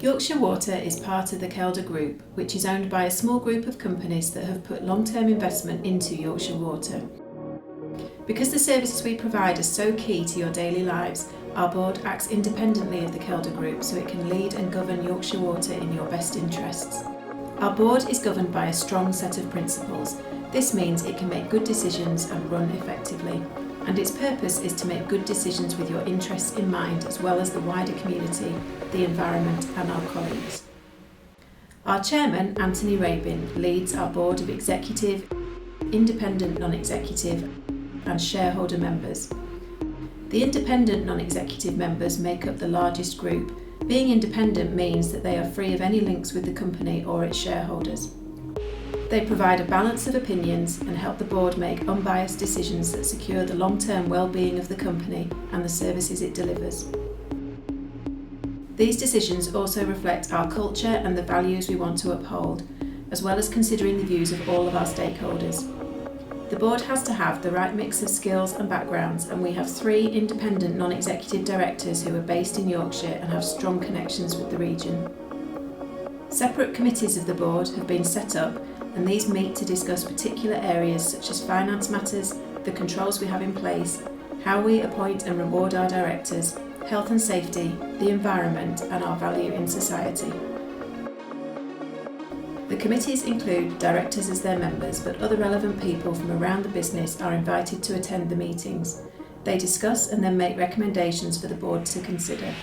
Yorkshire Water is part of the Kelder Group, which is owned by a small group of companies that have put long-term investment into Yorkshire Water. Because the services we provide are so key to your daily lives, our board acts independently of the Kelder Group so it can lead and govern Yorkshire Water in your best interests. Our board is governed by a strong set of principles. This means it can make good decisions and run effectively, and its purpose is to make good decisions with your interests in mind as well as the wider community, the environment and our colleagues. Our chairman, Antony Raven, leads our board of executive, independent non-executive and shareholder members. The independent non-executive members make up the largest group. Being independent means that they are free of any links with the company or its shareholders. They provide a balance of opinions and help the board make unbiased decisions that secure the long-term well-being of the company and the services it delivers. These decisions also reflect our culture and the values we want to uphold, as well as considering the views of all of our stakeholders. The board has to have the right mix of skills and backgrounds, and we have 3 independent non-executive directors who are based in Yorkshire and have strong connections with the region. Separate committees of the board have been set up, and these meet to discuss particular areas such as finance matters, the controls we have in place, how we appoint and reward our directors, health and safety, the environment and our value in society. The committees include directors as their members, but other relevant people from around the business are invited to attend the meetings. They discuss and then make recommendations for the board to consider.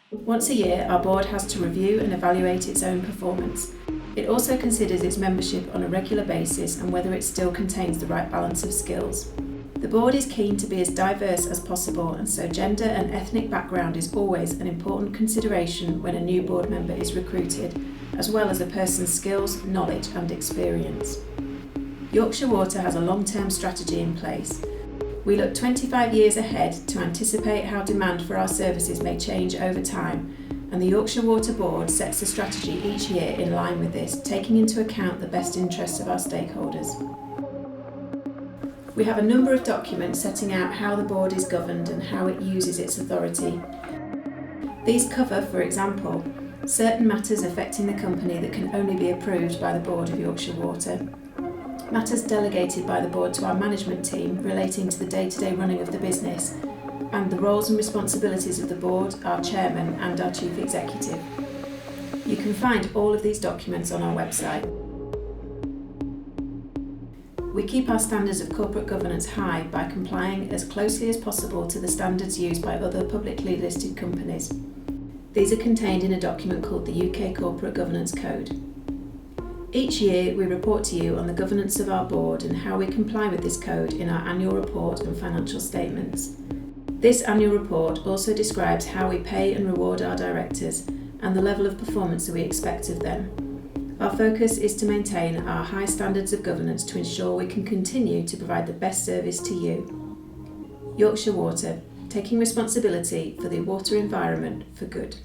Once a year, our board has to review and evaluate its own performance. It also considers its membership on a regular basis and whether it still contains the right balance of skills. The board is keen to be as diverse as possible, and so gender and ethnic background is always an important consideration when a new board member is recruited, as well as a person's skills, knowledge and experience. Yorkshire Water has a long-term strategy in place. We look 25 years ahead to anticipate how demand for our services may change over time, and the Yorkshire Water Board sets a strategy each year in line with this, taking into account the best interests of our stakeholders. We have a number of documents setting out how the board is governed and how it uses its authority. These cover, for example, certain matters affecting the company that can only be approved by the board of Yorkshire Water, matters delegated by the board to our management team relating to the day-to-day running of the business, and the roles and responsibilities of the board, our chairman and our chief executive. You can find all of these documents on our website. We keep our standards of corporate governance high by complying as closely as possible to the standards used by other publicly listed companies. These are contained in a document called the UK Corporate Governance Code. Each year we report to you on the governance of our board and how we comply with this code in our annual report and financial statements. This annual report also describes how we pay and reward our directors and the level of performance that we expect of them. Our focus is to maintain our high standards of governance to ensure we can continue to provide the best service to you. Yorkshire Water, taking responsibility for the water environment for good.